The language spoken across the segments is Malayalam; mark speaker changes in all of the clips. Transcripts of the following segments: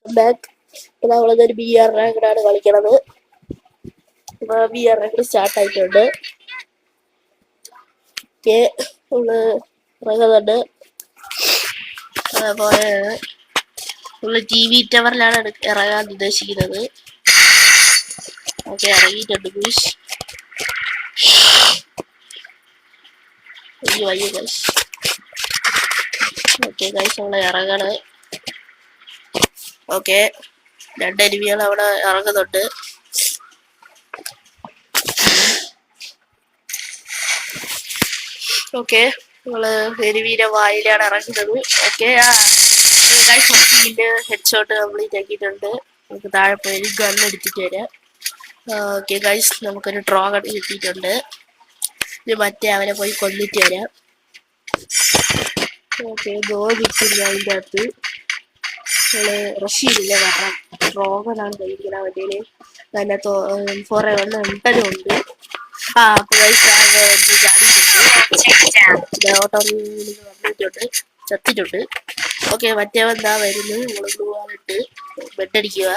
Speaker 1: ബാക്ക്. ഇപ്പൊ നമ്മളൊരു BR റാങ്കിനാണ് കളിക്കണത്. ഇപ്പൊ BR റാങ്ക് സ്റ്റാർട്ട് ആയിട്ടുണ്ട്. ഓക്കെ, നമ്മള് ഇറങ്ങുന്നുണ്ട്. നമ്മള് TV ടവറിലാണ് ഇറങ്ങാൻ ഉദ്ദേശിക്കുന്നത്. ഓക്കെ, ഇറങ്ങിയിട്ടുണ്ട് ഗൂസ്. അയ്യോ ഗൈസ്. ഓക്കെ ഗൈസ്, നമ്മള് ഇറങ്ങണ്. ഓക്കെ, 2 എനിമികൾ അവിടെ ഇറങ്ങുന്നുണ്ട്. ഓക്കെ, നമ്മള് എനിമീന്റെ വായിലാണ് ഇറങ്ങുന്നത്. ഓക്കെ, ഹെഡ് ഷോട്ട് കംപ്ലീറ്റ് ആക്കിയിട്ടുണ്ട്. നമുക്ക് താഴെ പോയി ഗൺ എടുത്തിട്ട് വരാം. ഓക്കെ ഗൈസ്, നമുക്കൊരു ഡ്രോഗൺ കിട്ടിയിട്ടുണ്ട്. ഇത് മറ്റേ അവനെ പോയി കൊന്നിട്ട് വരാം. ഓക്കെ, കിട്ടില്ല അതിൻ്റെ അകത്ത്. നമ്മള് റഷ് ചെയ്തില്ല, കാരണം ഡ്രോഗനാണ് കഴിക്കുന്ന വണ്ടിയില്. അതിനകത്ത് M4A1 എന്തലും ഉണ്ട്. വന്നിട്ടുണ്ട്, ചത്തിട്ടുണ്ട്. ഓക്കെ, മറ്റേവൻ എന്താ വരുന്നു. നമ്മള് പോവാനിട്ട് ബെഡടിക്കുക.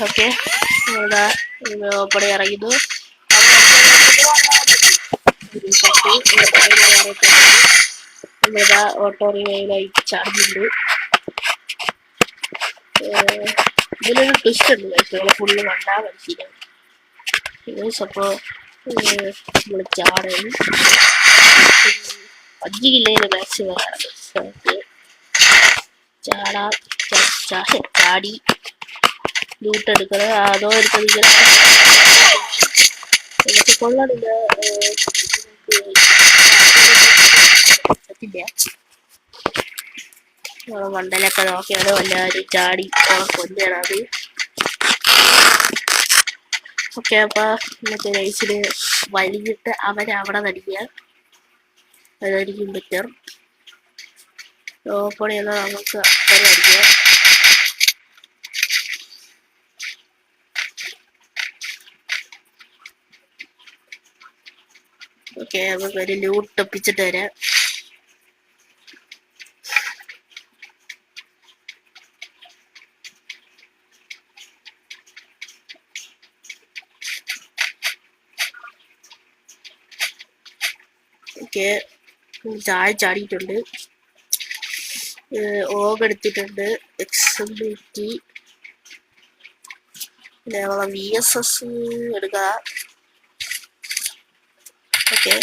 Speaker 1: ഓക്കെ, ഓപ്പണി ഇറങ്ങുന്നു. നമ്മളിതാ ഓട്ടോറിയയിലായി ചാടുന്നുണ്ട്. ഇതിലൊരു ട്വിസ്റ്റ് ഉണ്ട്. നമ്മളെ ഫുള്ള് കണ്ടാ മനസ്സിലാവും. അപ്പോ നമ്മള് ചാടും. 5 കിലോയില് മാക്സിമം ചാടാം. ചാടി ലൂട്ടെടുക്കണം. അതോ എടുക്കുന്നത് കൊള്ളാടില്ല. മണ്ടലൊക്കെ നോക്കിയാണ് എല്ലാവരും ചാടി കൊല്ലാണ് അത്. ഓക്കെ, അപ്പൊ ഇന്നത്തെ റേസില് വലിഞ്ഞിട്ട് അവരവിടെ നടിക്കുക. അതായിരിക്കും ബെറ്റർ. ഓപ്പണിയെന്ന് നമുക്ക് അവരെ അടിക്കുക. ഓക്കെ, നമുക്ക് ഒരു ലൂട്ട് ഒപ്പിച്ചിട്ട് വരാം. ഓക്കെ, ചാടിയിട്ടുണ്ട്. ഓഗ് എടുത്തിട്ടുണ്ട്. XMT പിന്നെ നമ്മളെ VSS എടുക്കുക. ഓക്കെ,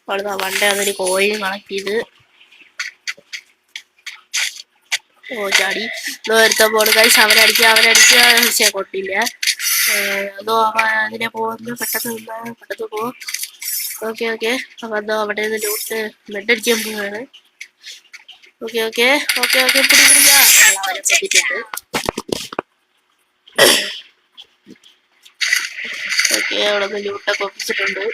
Speaker 1: അവിടെ വണ്ടി അതൊരു കോയിൽ കണക്ട് ചെയ്ത് ചാടി ഒരുത്തപ്പോൾ കഴിച്ച് അവനടിക്കുക. കൊട്ടില്ല. അതോ അവൻ അതിനെ പോകുന്നു. പെട്ടെന്ന് പോകും. ഓക്കെ, അപ്പൊ എന്തോ അവിടെ നിന്ന് ലൂട്ട് ബെഡടിക്കാൻ പോവാണ്. ഓക്കെ, പിടിച്ചിട്ടുണ്ട്. ഓക്കെ, അവിടെ നിന്ന് ലൂട്ടൊക്കെ ഒപ്പിച്ചിട്ടുണ്ട്.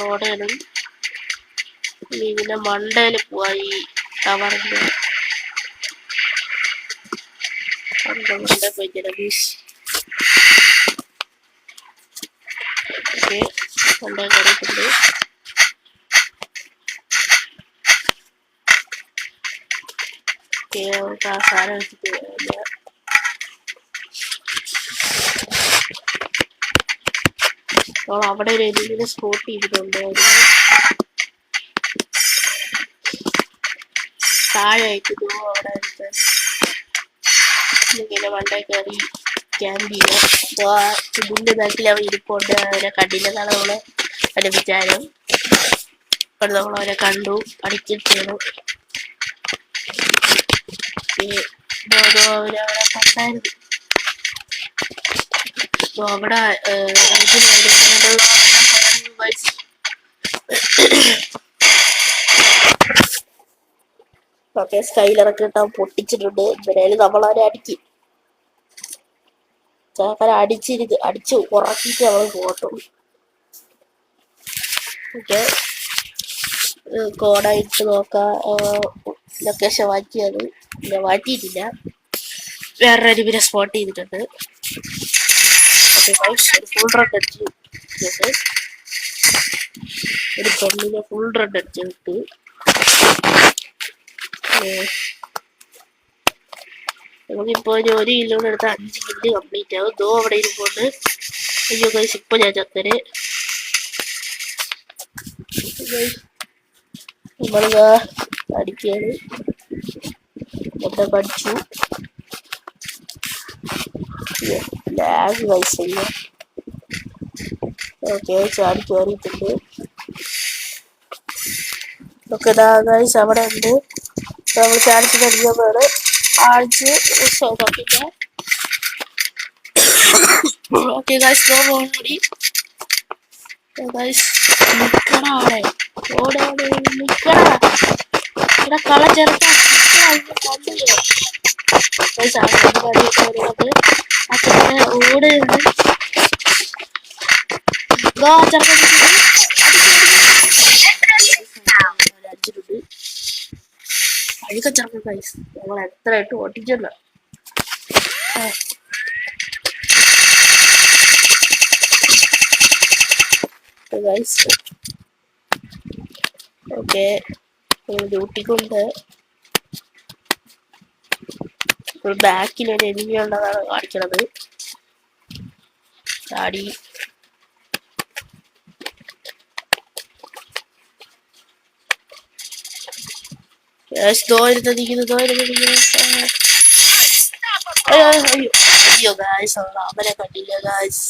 Speaker 1: ഓടെയാണ്. ഇതിന്റെ മണ്ടയില് പോയി ടവറിന്റെ മണ്ട പോയി ജലബീസ്. ഓക്കെ, മണ്ട കയറിയിട്ടുണ്ട്. ഓക്കെ, നമുക്ക് ആ സാധനം വെച്ചിട്ട് അവിടെ ഒരു എലിമിനെ സ്പോട്ട് ചെയ്തിട്ടുണ്ട്. താഴെ അയക്കുന്നു. അവിടെ ഇങ്ങനെ മണ്ടേ കയറി ക്യാമ്പ് ചെയ്യുക. അപ്പോൾ ആ ഇതിൻ്റെ ബാക്കിൽ അവൻ ഇരിപ്പുണ്ട്. അവനെ കണ്ടില്ലെന്നാണ് നമ്മളെ അവൻ്റെ വിചാരം. അപ്പോൾ നമ്മൾ അവനെ കണ്ടു, അടിച്ചിട്ടാണ്. അവനെ കണ്ടായിരുന്നു. അപ്പോൾ അവിടെ ഓക്കെ, സ്കൈലറൊക്കെ ഇട്ട് പൊട്ടിച്ചിട്ടുണ്ട്. എന്തായാലും നമ്മളവരെ അടിക്കും. ചേക്കനെ അടിച്ച് ഉറക്കിയിട്ട് നമ്മൾ പോകട്ടുള്ളൂ. ഓക്കെ, കോഡായിട്ട് നോക്കാം. ലൊക്കേഷൻ മാറ്റിയത് മാറ്റിയിട്ടില്ല. വേറൊരു പിന്നെ സ്പോട്ട് ചെയ്തിട്ടുണ്ട്. ഓക്കെ, ഫുൾ റൺ അടിച്ചിട്ടുണ്ട്. പെണ്ണിനെ ഫുൾ റെഡ് അടിച്ചിട്ട് നമുക്കിപ്പോ ഒരു കിലോയുടെ അടുത്ത് 5 കില്ല് കംപ്ലീറ്റ് ആവും. ദോ അവിടെ ഇരിപ്പുണ്ട്. അയ്യോ ഗൈസ് ഇപ്പൊ ഞാൻ ചക്കര് നമ്മളിതാ അടിക്കാണ്. എന്താ കടിച്ചു ലാഗ് ഗൈസ് ഇല്ല. ഓക്കെ ചാടി കയറിയിട്ടുണ്ട്. ഓക്കെ ഗൈസ് അവിടെ ഉണ്ട്. നമ്മൾ ചാൻസ് കഴിയുമ്പോഴാണ് ആഴ്ച പിന്നെ ഓക്കെ ഗൈസ് നോ ഓടി ഗൈസ് നിക്കണ അവിടെ ഓടെ നിക്കണ ഇവിടെ കള ചെറുക്കാൻ ഓട് അടിച്ചിട്ടുണ്ട്. അഴുക്ക ചെറുക്ക ഗൈസ് ഞങ്ങൾ എത്രയായിട്ട് ഓട്ടിച്ചല്ല. Guys okay ഡ്യൂട്ടിക്കുണ്ട്. ബാക്കിൽ ഒരു എനിമി ഉള്ളതാണ് കാണിക്കണത്. ചാടി അയ്യോ ഗായ്സ് അവനെ കണ്ടില്ല ഗായ്സ്.